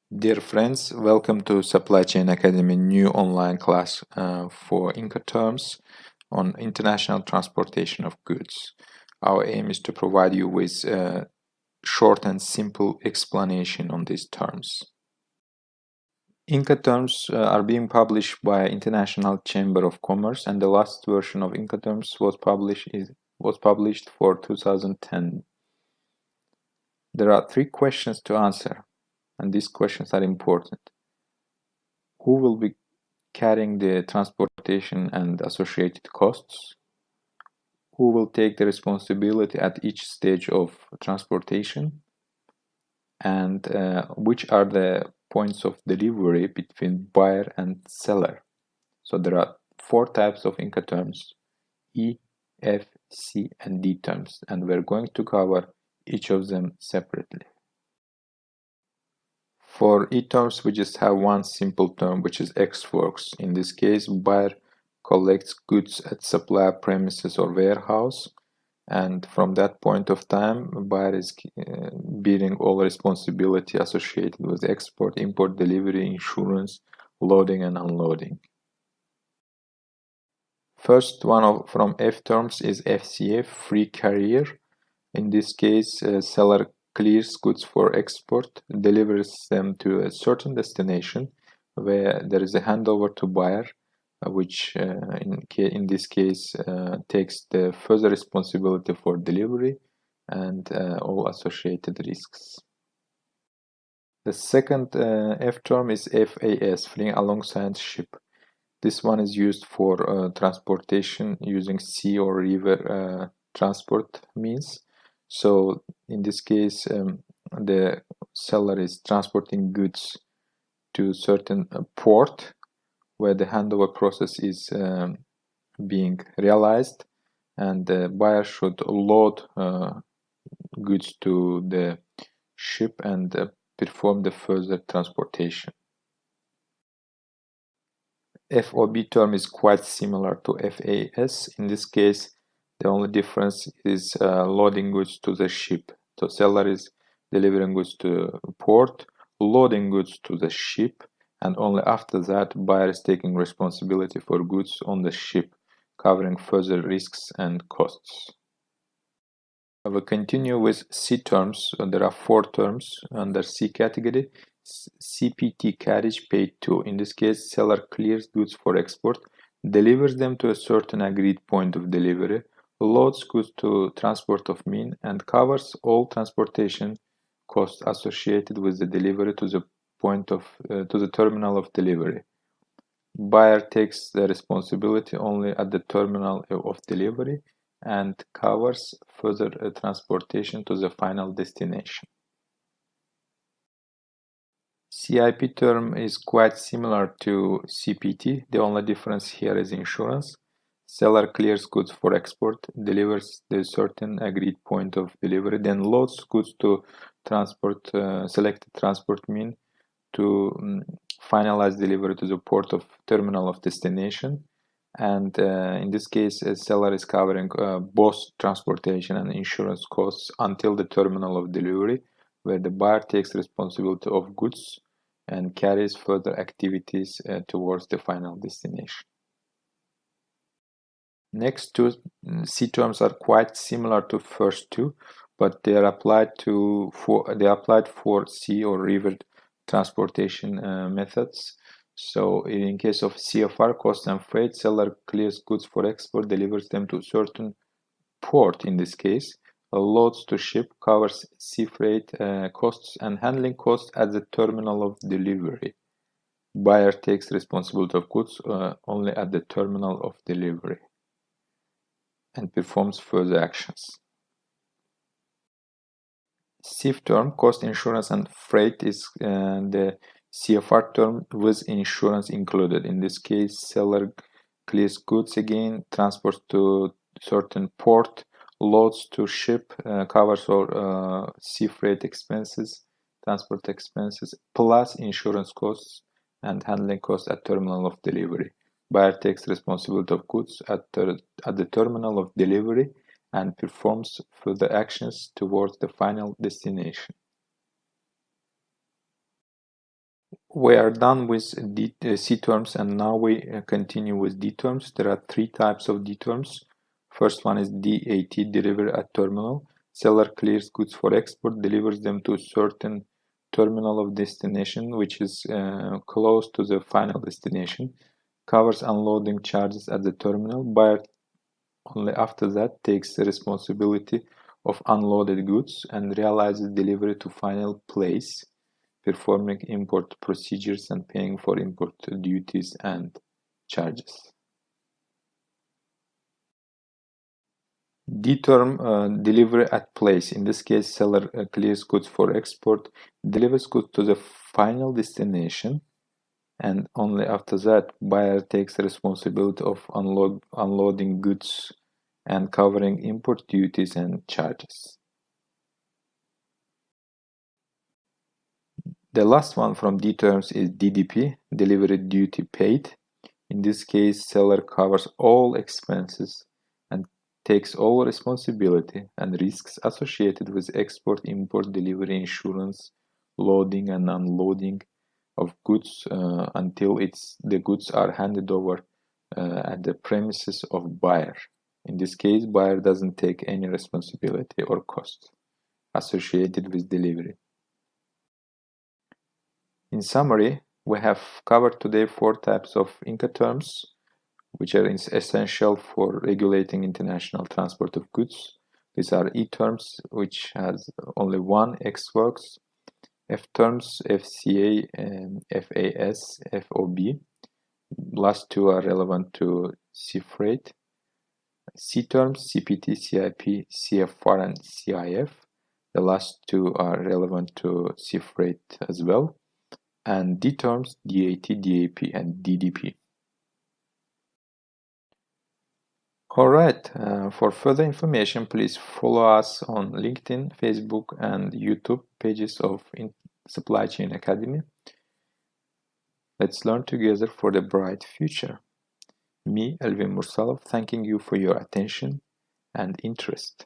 Dear friends, welcome to Supply Chain Academy new online class for Incoterms on international transportation of goods. Our aim is to provide you with a short and simple explanation on these terms. Incoterms are being published by International Chamber of Commerce, and the last version of Incoterms was published for 2010. There are 3 questions to answer, and these questions are important. Who will be carrying the transportation and associated costs? Who will take the responsibility at each stage of transportation? And which are the points of delivery between buyer and seller? So there are 4 types of Incoterms: E, F, C, and D terms, and we're going to cover each of them separately. For E terms, we just have one simple term, which is X works. In this case, buyer collects goods at supplier premises or warehouse, and from that point of time, buyer is bearing all responsibility associated with export, import, delivery, insurance, loading and unloading. First one from F terms is FCF, free carrier. In this case, seller clears goods for export, delivers them to a certain destination where there is a handover to buyer, which in this case takes the further responsibility for delivery and all associated risks. The second F term is FAS, fleeing alongside ship. This one is used for transportation using sea or river transport means. So in this case, the seller is transporting goods to certain port where the handover process is being realized, and the buyer should load goods to the ship and perform the further transportation. FOB term is quite similar to FAS. In this case, the only difference is loading goods to the ship. So seller is delivering goods to port, loading goods to the ship, and only after that buyer is taking responsibility for goods on the ship, covering further risks and costs. I will continue with C terms. There are 4 terms under C category. CPT, carriage paid to. In this case, seller clears goods for export, delivers them to a certain agreed point of delivery, loads goods to transport of mean, and covers all transportation costs associated with the delivery to the point of to the terminal of delivery. Buyer takes the responsibility only at the terminal of delivery and covers further transportation to the final destination. CIP term is quite similar to CPT. The only difference here is insurance. Seller clears goods for export, delivers the certain agreed point of delivery, then loads goods to transport selected transport mean to finalize delivery to the port of terminal of destination. And in this case, a seller is covering both transportation and insurance costs until the terminal of delivery, where the buyer takes responsibility of goods and carries further activities towards the final destination. Next 2 C terms are quite similar to first 2, but they are applied for sea or river transportation methods. So in case of CFR, cost and freight, seller clears goods for export, delivers them to certain port. In this case, loads to ship, covers sea freight costs and handling costs at the terminal of delivery. Buyer takes responsibility of goods only at the terminal of delivery and performs further actions. CIF term, cost, insurance and freight, is the CFR term with insurance included. In this case, seller clears goods again, transports to certain port, loads to ship, covers all sea freight expenses, transport expenses, plus insurance costs and handling costs at terminal of delivery. Buyer takes responsibility of goods at the terminal of delivery and performs further actions towards the final destination. we are done with C terms, and now we continue with D terms. There are three types of D terms. First one is DAT, deliver at terminal. Seller clears goods for export, delivers them to a certain terminal of destination, which is close to the final destination. Covers unloading charges at the terminal. Buyer only after that takes the responsibility of unloaded goods and realizes delivery to final place, performing import procedures and paying for import duties and charges. D term, delivery at place. In this case, seller clears goods for export, delivers goods to the final destination, and only after that, buyer takes the responsibility of unloading goods and covering import duties and charges. The last one from D terms is DDP, delivery duty paid. In this case, seller covers all expenses and takes all responsibility and risks associated with export, import, delivery, insurance, loading and unloading of goods until the goods are handed over at the premises of buyer. In this case, buyer doesn't take any responsibility or cost associated with delivery. In summary, we have covered today 4 types of Incoterms, which are essential for regulating international transport of goods. These are E terms, which has only one X works, F terms, FCA, FAS, FOB. Last two are relevant to sea freight. C terms, CPT, CIP, CFR, and CIF. The last two are relevant to sea freight as well. And D terms, DAT, DAP, and DDP. Alright, for further information, please follow us on LinkedIn, Facebook, and YouTube pages of Supply Chain Academy. Let's learn together for the bright future. Me, Elvin Mursalov, thanking you for your attention and interest.